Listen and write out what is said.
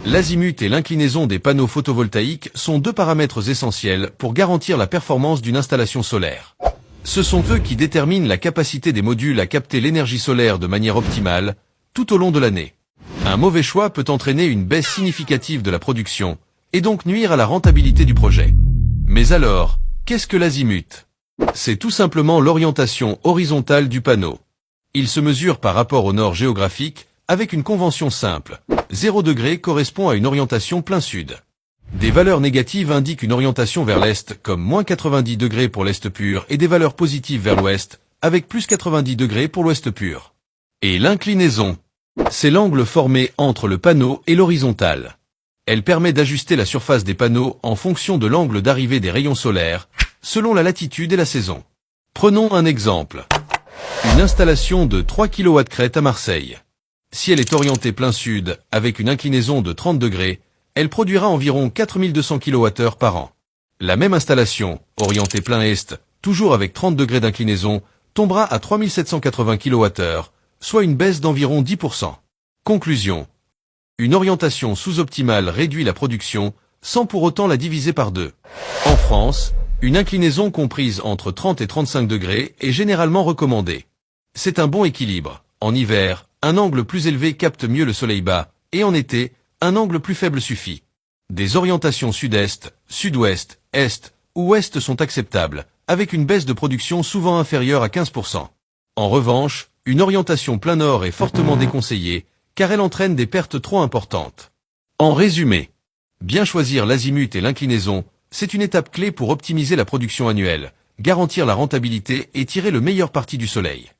L'azimut et l'inclinaison des panneaux photovoltaïques sont deux paramètres essentiels pour garantir la performance d'une installation solaire. Ce sont eux qui déterminent la capacité des modules à capter l'énergie solaire de manière optimale, tout au long de l'année. Un mauvais choix peut entraîner une baisse significative de la production, et donc nuire à la rentabilité du projet. Mais alors, qu'est-ce que l'azimut? C'est tout simplement l'orientation horizontale du panneau. Il se mesure par rapport au nord géographique, avec une convention simple. 0 degré correspond à une orientation plein sud. Des valeurs négatives indiquent une orientation vers l'est, comme moins 90 degrés pour l'est pur, et des valeurs positives vers l'ouest, avec plus 90 degrés pour l'ouest pur. Et l'inclinaison, c'est l'angle formé entre le panneau et l'horizontale. Elle permet d'ajuster la surface des panneaux en fonction de l'angle d'arrivée des rayons solaires, selon la latitude et la saison. Prenons un exemple. Une installation de 3 kW crête à Marseille. Si elle est orientée plein sud, avec une inclinaison de 30 degrés, elle produira environ 4200 kWh par an. La même installation, orientée plein est, toujours avec 30 degrés d'inclinaison, tombera à 3780 kWh, soit une baisse d'environ 10%. Conclusion. Une orientation sous-optimale réduit la production, sans pour autant la diviser par deux. En France, une inclinaison comprise entre 30 et 35 degrés est généralement recommandée. C'est un bon équilibre. En hiver, un angle plus élevé capte mieux le soleil bas, et en été, un angle plus faible suffit. Des orientations sud-est, sud-ouest, est ou ouest sont acceptables, avec une baisse de production souvent inférieure à 15%. En revanche, une orientation plein nord est fortement déconseillée, car elle entraîne des pertes trop importantes. En résumé, bien choisir l'azimut et l'inclinaison, c'est une étape clé pour optimiser la production annuelle, garantir la rentabilité et tirer le meilleur parti du soleil.